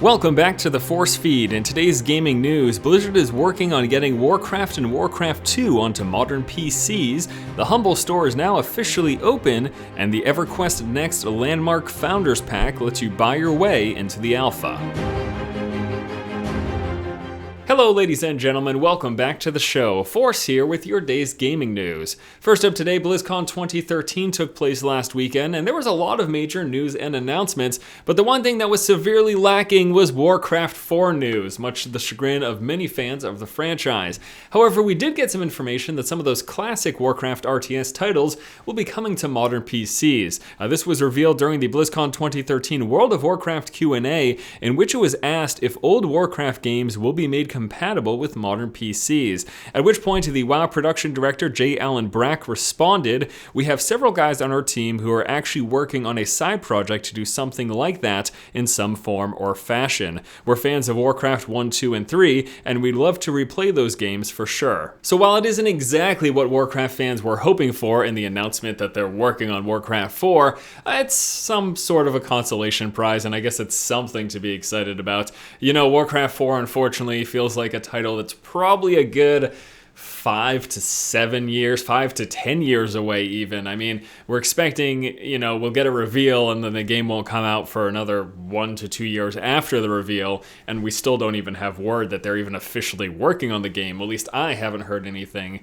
Welcome back to the Force Feed. In today's gaming news, Blizzard is working on getting Warcraft and Warcraft 2 onto modern PCs, the Humble Store is now officially open, and the EverQuest Next Landmark Founders Pack lets you buy your way into the alpha. Hello ladies and gentlemen, welcome back to the show. Force here with your day's gaming news. First up today, BlizzCon 2013 took place last weekend, and there was a lot of major news and announcements, but the one thing that was severely lacking was Warcraft 4 news, much to the chagrin of many fans of the franchise. However, we did get some information that some of those classic Warcraft RTS titles will be coming to modern PCs. This was revealed during the BlizzCon 2013 World of Warcraft Q&A, in which it was asked if old Warcraft games will be made compatible with modern PCs. At which point the WoW production director J. Allen Brack responded, "We have several guys on our team who are actually working on a side project to do something like that in some form or fashion. We're fans of Warcraft 1, 2, and 3, and we'd love to replay those games for sure." So while it isn't exactly what Warcraft fans were hoping for in the announcement that they're working on Warcraft 4, it's some sort of a consolation prize, and I guess it's something to be excited about. You know, Warcraft 4 unfortunately feels like a title that's probably a good 5 to 7 years, 5 to 10 years away even. I mean, we're expecting, we'll get a reveal and then the game won't come out for another 1 to 2 years after the reveal, and we still don't even have word that they're even officially working on the game. At least I haven't heard anything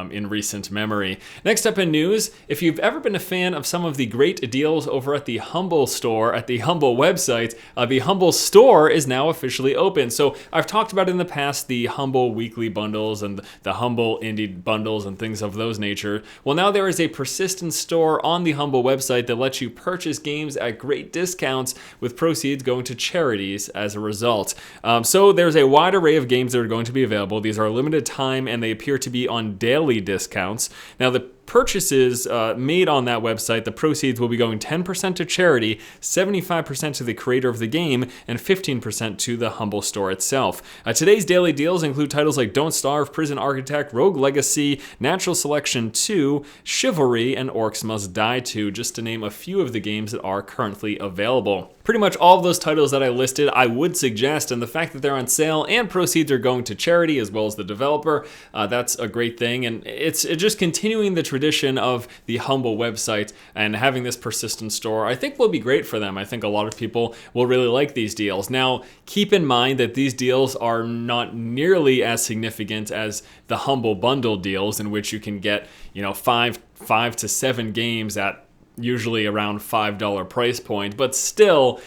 in recent memory. Next up in news, if you've ever been a fan of some of the great deals over at the Humble Store, at the Humble website, the Humble Store is now officially open. So I've talked about in the past the Humble weekly bundles and the Humble indie bundles and things of those nature. Well, now there is a persistent store on the Humble website that lets you purchase games at great discounts with proceeds going to charities as a result. So there's a wide array of games that are going to be available. These are limited time and they appear to be on daily discounts. Now the purchases made on that website, the proceeds will be going 10% to charity, 75% to the creator of the game, and 15% to the Humble Store itself. Today's daily deals include titles like Don't Starve, Prison Architect, Rogue Legacy, Natural Selection 2, Chivalry, and Orcs Must Die 2, just to name a few of the games that are currently available. Pretty much all of those titles that I listed, I would suggest, and the fact that they're on sale and proceeds are going to charity as well as the developer, that's a great thing, and it's just continuing the tradition of the Humble website and having this persistent store, I think will be great for them. I think a lot of people will really like these deals. Now, keep in mind that these deals are not nearly as significant as the Humble bundle deals, in which you can get, five to 7 games at usually around $5 price point, but still,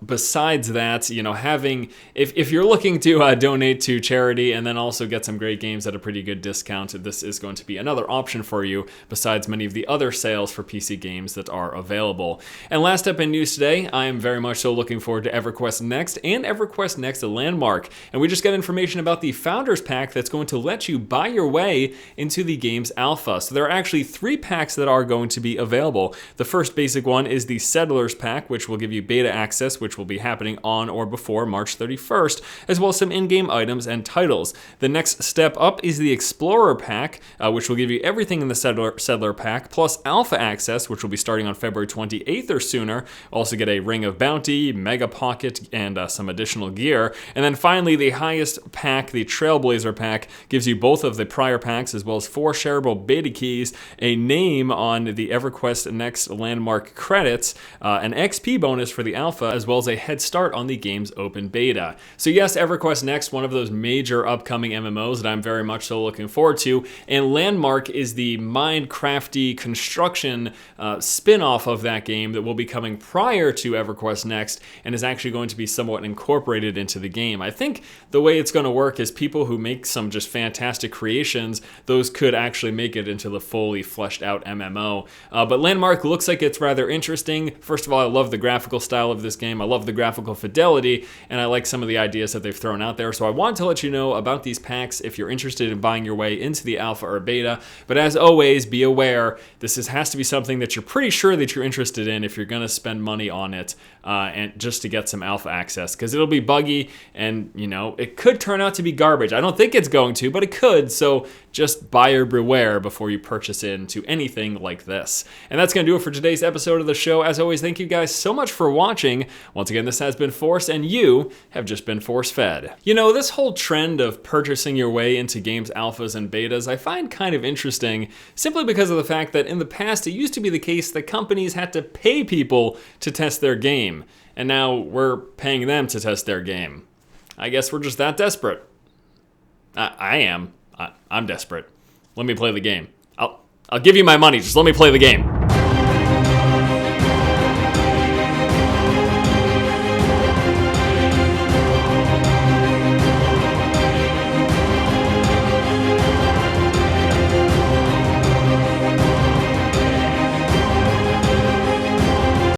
besides that, having, if you're looking to donate to charity and then also get some great games at a pretty good discount, this is going to be another option for you besides many of the other sales for PC games that are available. And last up in news today, I am very much so looking forward to EverQuest Next and EverQuest Next Landmark, and we just got information about the Founders Pack that's going to let you buy your way into the game's alpha. So there are actually 3 packs that are going to be available. The first basic one is the Settlers Pack, which will give you beta access, which will be happening on or before March 31st, as well as some in-game items and titles. The next step up is the Explorer Pack, which will give you everything in the Settler Pack, plus Alpha Access, which will be starting on February 28th or sooner. Also get a Ring of Bounty, Mega Pocket, and some additional gear. And then finally, the highest pack, the Trailblazer Pack, gives you both of the prior packs, as well as 4 shareable beta keys, a name on the EverQuest Next Landmark credits, an XP bonus for the alpha, as well as a head start on the game's open beta. So yes, EverQuest Next, one of those major upcoming MMOs that I'm very much so looking forward to, and Landmark is the Minecrafty construction spin-off of that game that will be coming prior to EverQuest Next and is actually going to be somewhat incorporated into the game. I think the way it's going to work is people who make some just fantastic creations, those could actually make it into the fully fleshed out MMO. But Landmark looks like it's rather interesting. First of all, I love the graphical style of this game. I love the graphical fidelity, and I like some of the ideas that they've thrown out there. So I wanted to let you know about these packs if you're interested in buying your way into the alpha or beta. But as always, be aware, this has to be something that you're pretty sure that you're interested in if you're going to spend money on it, and just to get some alpha access, because it'll be buggy and, it could turn out to be garbage. I don't think it's going to, but it could. So just buyer beware before you purchase into anything like this. And that's going to do it for today's episode of the show. As always, thank you guys so much for watching. Once again, this has been Force, and you have just been force-fed. You know, this whole trend of purchasing your way into games alphas and betas, I find kind of interesting, simply because of the fact that in the past, it used to be the case that companies had to pay people to test their game, and now we're paying them to test their game. I guess we're just that desperate. I am. I'm desperate. Let me play the game. I'll give you my money. Just let me play the game.